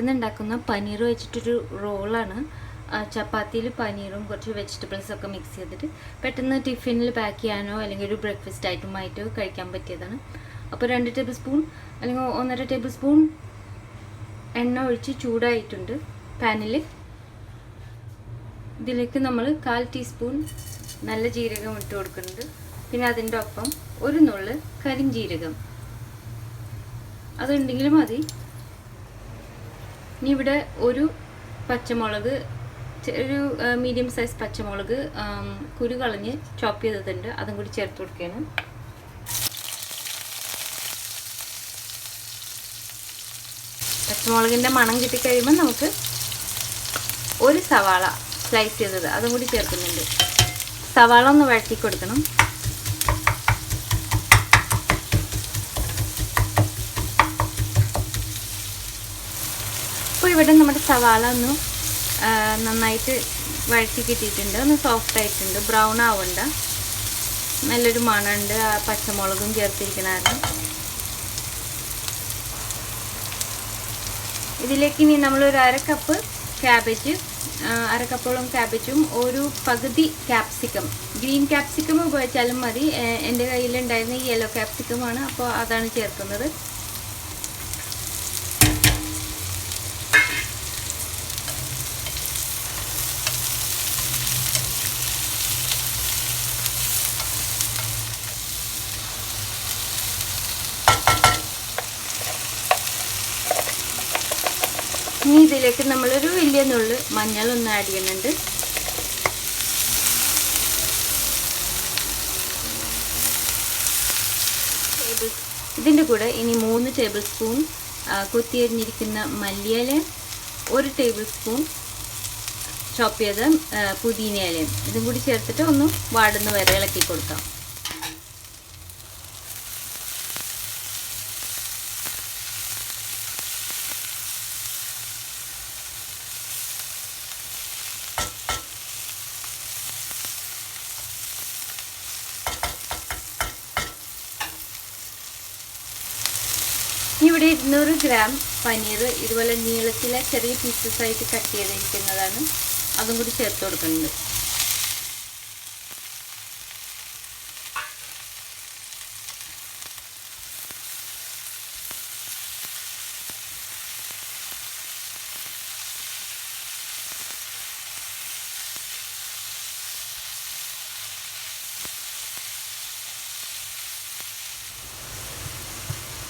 പെട്ടെന്ന് ഉണ്ടാക്കുന്ന പനീർ വെച്ചിട്ടൊരു റോളാണ്. ചപ്പാത്തിയിൽ പനീറും കുറച്ച് വെജിറ്റബിൾസൊക്കെ മിക്സ് ചെയ്തിട്ട് പെട്ടെന്ന് ടിഫിനിൽ പാക്ക് ചെയ്യാനോ അല്ലെങ്കിൽ ഒരു ബ്രേക്ക്ഫാസ്റ്റ് ഐറ്റമായിട്ട് കഴിക്കാൻ പറ്റിയതാണ്. അപ്പോൾ 2 ടേബിൾ സ്പൂൺ അല്ലെങ്കിൽ 1.5 ടേബിൾ സ്പൂൺ എണ്ണ ഒഴിച്ച് ചൂടായിട്ടുണ്ട് പാനിൽ. ഇതിലേക്ക് നമ്മൾ 1/4 ടീസ്പൂൺ നല്ല ജീരകം ഇട്ട് കൊടുക്കുന്നുണ്ട്. പിന്നെ അതിൻ്റെ ഒപ്പം ഒരു നുള്ള് കരിഞ്ജീരകം, അതുണ്ടെങ്കിൽ മതി. ഇനി ഇവിടെ ഒരു പച്ചമുളക്, ഒരു മീഡിയം സൈസ് പച്ചമുളക് കുരു കളഞ്ഞ് ചോപ്പ് ചെയ്തിട്ടുണ്ട്, അതും കൂടി ചേർത്ത് കൊടുക്കുകയാണ്. പച്ചമുളകിൻ്റെ മണം കിട്ടിക്കഴിയുമ്പോൾ നമുക്ക് ഒരു സവാള സ്ലൈസ് ചെയ്തത് അതും കൂടി ചേർക്കുന്നുണ്ട്. സവാള ഒന്ന് വഴറ്റി കൊടുക്കണം. അപ്പോൾ ഇവിടെ നമ്മുടെ സവാള ഒന്ന് നന്നായിട്ട് വഴറ്റി കിട്ടിയിട്ടുണ്ട്, ഒന്ന് സോഫ്റ്റ് ആയിട്ടുണ്ട്, ബ്രൗൺ ആവണ്ട, നല്ലൊരു മണമുണ്ട് ആ പച്ചമുളകും ചേർത്തിരിക്കണതാണ്. ഇതിലേക്ക് ഇനി നമ്മളൊരു 1/2 കപ്പ് ക്യാബേജ്, 1/2 കപ്പോളം ക്യാബേജും ഒരു പകുതി ക്യാപ്സിക്കം, ഗ്രീൻ ക്യാപ്സിക്കം ഉപയോഗിച്ചാലും മതി. എൻ്റെ കയ്യിലുണ്ടായിരുന്ന ഈ യെല്ലോ ക്യാപ്സിക്കമാണ്, അപ്പോൾ അതാണ് ചേർക്കുന്നത്. ഇനി ഇതിലേക്ക് നമ്മളൊരു വലിയ നുള്ള് മഞ്ഞളൊന്ന് ആഡ് ചെയ്യുന്നുണ്ട്. ഇതിൻ്റെ കൂടെ ഇനി 3 ടേബിൾ സ്പൂൺ കൊത്തിയരിഞ്ഞിരിക്കുന്ന മല്ലിയിലയും 1 ടേബിൾ സ്പൂൺ ചോപ്പ് ചെയ്ത പുതിനയിലയും ഇതും കൂടി ചേർത്തിട്ട് ഒന്ന് വാടുന്ന വരെ ഇളക്കി കൊടുക്കാം. ഇവിടെ 200 ഗ്രാം പനീർ ഇതുപോലെ നീളത്തിലെ ചെറിയ പീസസ് ആയിട്ട് കട്ട് ചെയ്തിരിക്കുന്നതാണ്, അതും കൂടി ചേർത്ത് കൊടുക്കുന്നുണ്ട്.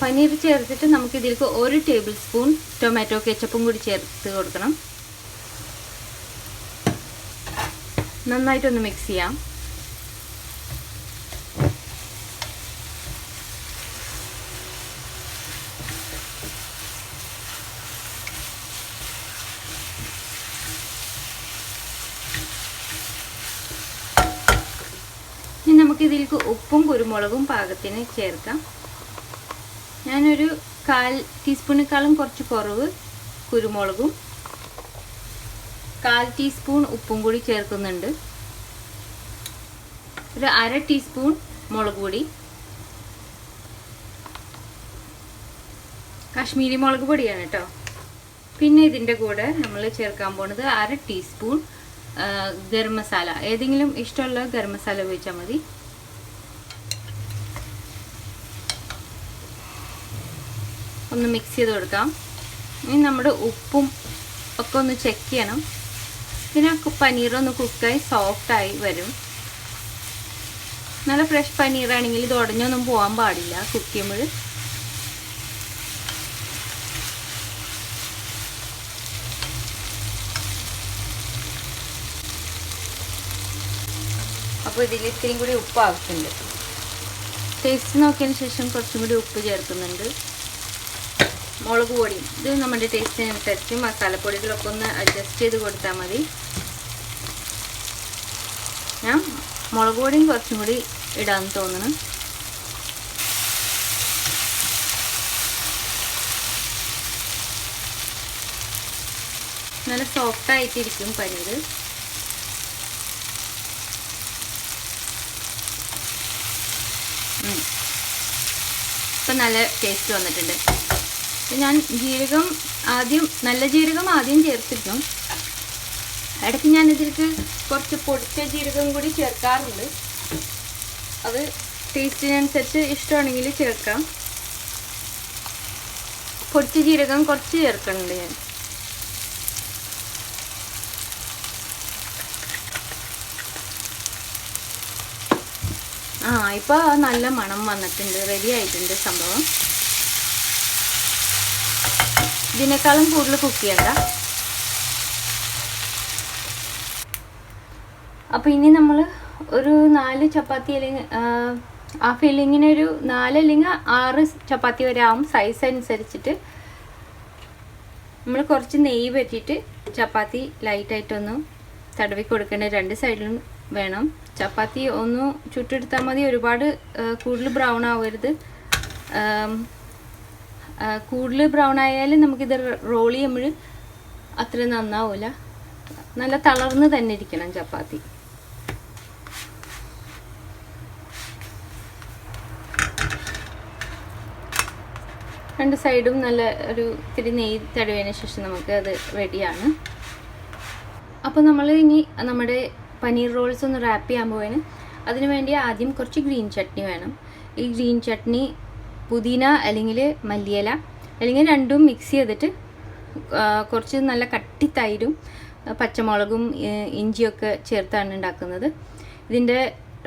പനീർ ചേർത്തിട്ട് നമുക്ക് ഇതിലേക്ക് 1 ടേബിൾ സ്പൂൺ ടൊമാറ്റോ കെച്ചപ്പും കൂടി ചേർത്ത് കൊടുക്കണം. നന്നായിട്ടൊന്ന് മിക്സ് ചെയ്യാം. ഇനി നമുക്ക് ഇതിലേക്ക് ഉപ്പും കുരുമുളകും പാകത്തിന് ചേർക്കാം. ഞാനൊരു 1/4 ടീസ്പൂണിനേക്കാളും കുറച്ച് കുറവ് കുരുമുളകും 1/4 ടീസ്പൂൺ ഉപ്പും കൂടി ചേർക്കുന്നുണ്ട്. ഒരു 1/2 ടീസ്പൂൺ മുളക് പൊടി, കാശ്മീരി മുളക് പൊടിയാണ് കേട്ടോ. പിന്നെ ഇതിൻ്റെ കൂടെ നമ്മൾ ചേർക്കാൻ പോണത് 1/2 ടീസ്പൂൺ ഗരം മസാല, ഏതെങ്കിലും ഇഷ്ടമുള്ള ഗരം മസാല ഉപയോഗിച്ചാൽ മതി. ഒന്ന് മിക്സ് ചെയ്ത് കൊടുക്കാം. ഇനി നമ്മുടെ ഉപ്പും ഒക്കെ ഒന്ന് ചെക്ക് ചെയ്യണം. പിന്നെ പനീറൊന്ന് കുക്കായി സോഫ്റ്റായി വരും. നല്ല ഫ്രഷ് പനീറാണെങ്കിൽ ഇത് ഉടഞ്ഞൊന്നും പോകാൻ പാടില്ല കുക്ക് ചെയ്യുമ്പോൾ. അപ്പോൾ ഇതിൽ ഇത്തിരി കൂടി ഉപ്പ് ആവശ്യമുണ്ട്. ടേസ്റ്റ് നോക്കിയതിന് ശേഷം കുറച്ചും കൂടി ഉപ്പ് ചേർക്കുന്നുണ്ട്. മുളക് പൊടിയും ഇത് നമ്മുടെ ടേസ്റ്റിനനുസരിച്ച് മസാലപ്പൊടികളൊക്കെ ഒന്ന് അഡ്ജസ്റ്റ് ചെയ്ത് കൊടുത്താൽ മതി. ഞാൻ മുളക് പൊടിയും കുറച്ചും കൂടി ഇടാമെന്ന് തോന്നുന്നു. നല്ല സോഫ്റ്റ് ആയിട്ടിരിക്കും പനീർ. ഇപ്പം നല്ല ടേസ്റ്റ് വന്നിട്ടുണ്ട്. ഞാൻ ജീരകം ആദ്യം നല്ല ജീരകം ആദ്യം ചേർത്തിരുന്നു. ഇടയ്ക്ക് ഞാനിതിലേക്ക് കുറച്ച് പൊടിച്ച ജീരകം കൂടി ചേർക്കാറുണ്ട്. അത് ടേസ്റ്റിനനുസരിച്ച് ഇഷ്ടമാണെങ്കിൽ ചേർക്കാം. പൊടിച്ച ജീരകം കുറച്ച് ചേർക്കുന്നുണ്ട് ഞാൻ. ഇപ്പോൾ നല്ല മണം വന്നിട്ടുണ്ട്, റെഡി ആയിട്ടുണ്ട് സംഭവം. ഇതിനേക്കാളും കൂടുതൽ കുക്ക് ചെയ്യണ്ട. അപ്പോൾ ഇനി നമ്മൾ ഒരു 4 ചപ്പാത്തി അല്ലെങ്കിൽ ആ ഫില്ലിങ്ങിന് ഒരു 4 അല്ലെങ്കിൽ 6 ചപ്പാത്തി വരെ ആവും. സൈസ് അനുസരിച്ചിട്ട് നമ്മൾ കുറച്ച് നെയ്യ് പറ്റിയിട്ട് ചപ്പാത്തി ലൈറ്റായിട്ടൊന്ന് തടവി കൊടുക്കേണ്ട. 2 സൈഡിലും വേണം. ചപ്പാത്തി ഒന്ന് ചുട്ടെടുത്താൽ മതി. ഒരുപാട് കൂടുതൽ ബ്രൗൺ ആവരുത്. കൂടുതൽ ബ്രൗൺ ആയാൽ നമുക്കിത് റോൾ ചെയ്യുമ്പോൾ അത്ര നന്നാവില്ല. നല്ല തളർന്ന് തന്നെ ഇരിക്കണം ചപ്പാത്തി. രണ്ട് സൈഡും നല്ല ഒരു ഇത്തിരി നെയ്യ് തടവിയതിന് ശേഷം നമുക്ക് അത് റെഡിയാണ്. അപ്പോൾ നമ്മൾ ഇനി നമ്മുടെ പനീർ റോൾസ് ഒന്ന് റാപ്പ് ചെയ്യാൻ പോവാണ്. അതിനു വേണ്ടി ആദ്യം കുറച്ച് ഗ്രീൻ ചട്നി വേണം. ഈ ഗ്രീൻ ചട്നി പുതിന അല്ലെങ്കിൽ മല്ലിയില അല്ലെങ്കിൽ രണ്ടും മിക്സ് ചെയ്തിട്ട് കുറച്ച് നല്ല കട്ടി തൈരും പച്ചമുളകും ഇഞ്ചിയൊക്കെ ചേർത്താണ് ഉണ്ടാക്കുന്നത്. ഇതിൻ്റെ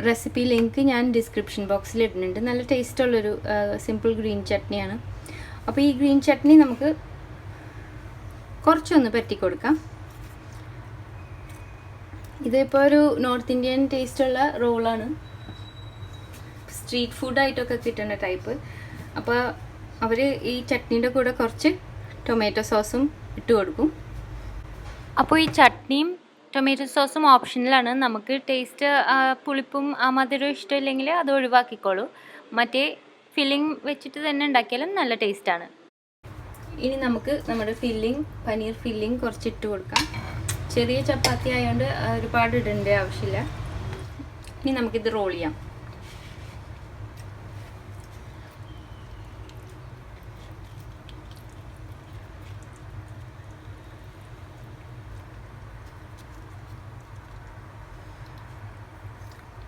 റെസിപ്പി ലിങ്ക് ഞാൻ ഡിസ്ക്രിപ്ഷൻ ബോക്സിൽ ഇടുന്നുണ്ട്. നല്ല ടേസ്റ്റുള്ളൊരു സിമ്പിൾ ഗ്രീൻ ചട്നിയാണ്. അപ്പോൾ ഈ ഗ്രീൻ ചട്നി നമുക്ക് കുറച്ചൊന്ന് പറ്റി കൊടുക്കാം. ഇതിപ്പോൾ ഒരു നോർത്ത് ഇന്ത്യൻ ടേസ്റ്റുള്ള റോളാണ്. സ്ട്രീറ്റ് ഫുഡായിട്ടൊക്കെ കിട്ടുന്ന ടൈപ്പ്. അപ്പോൾ അവർ ഈ ചട്നീൻ്റെ കൂടെ കുറച്ച് ടൊമാറ്റോ സോസും ഇട്ട് കൊടുക്കും. അപ്പോൾ ഈ ചട്നിയും ടൊമാറ്റോ സോസും ഓപ്ഷനിലാണ്. നമുക്ക് ടേസ്റ്റ് പുളിപ്പും മധുരവും ഇഷ്ടമില്ലെങ്കിൽ അത് ഒഴിവാക്കിക്കോളൂ. മറ്റേ ഫില്ലിംഗ് വെച്ചിട്ട് തന്നെ ഉണ്ടാക്കിയാലും നല്ല ടേസ്റ്റാണ്. ഇനി നമുക്ക് നമ്മുടെ പനീർ ഫില്ലിംഗ് കുറച്ചിട്ട് കൊടുക്കാം. ചെറിയ ചപ്പാത്തി ആയതുകൊണ്ട് ഒരുപാട് ഇടേണ്ട ആവശ്യമില്ല. ഇനി നമുക്കിത് റോൾ ചെയ്യാം.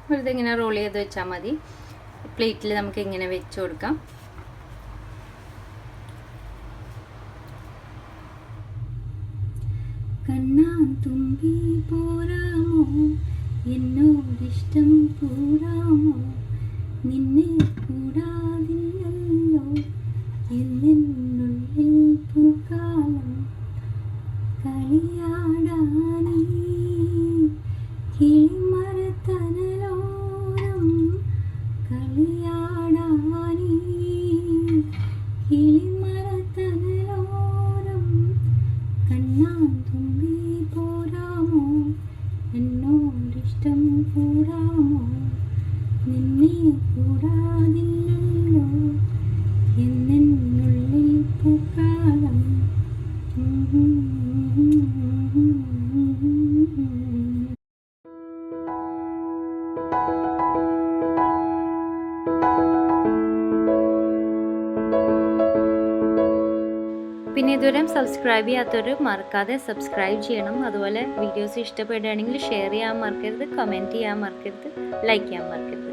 വെറുതെ ഇങ്ങനെ റോൾ ചെയ്ത് വെച്ചാൽ മതി. പ്ലേറ്റിൽ നമുക്ക് ഇങ്ങനെ വെച്ച് കൊടുക്കാം. കണ്ണാൻ തുമ്പി പോരാമോ, എന്നോടിഷ്ടം കൂടാമോ, നിന്നെ കൂടാതില്ലല്ലോ എന്നുള്ളിൽ പൂക്കാലം കളിയാടാനീ കിളിമരത്തനലോരം കളിയാടാനീ കിളിമരത്തനലോരം കണ്ണാൻ തുമ്പി പോരാമോ, എന്നോടിഷ്ടം കൂടാമോ, നിന്നെ കൂടാതില്ലല്ലോ എന്നുള്ളിൽ പൂക്കാലം. പിന്നെ ഇതുവരെ സബ്സ്ക്രൈബ് ചെയ്യാത്തവർ മറക്കാതെ സബ്സ്ക്രൈബ് ചെയ്യണം. അതുപോലെ വീഡിയോസ് ഇഷ്ടപ്പെടുകയാണെങ്കിൽ ഷെയർ ചെയ്യാൻ മറക്കരുത്, കമൻറ്റ് ചെയ്യാൻ മറക്കരുത്, ലൈക്ക് ചെയ്യാൻ മറക്കരുത്.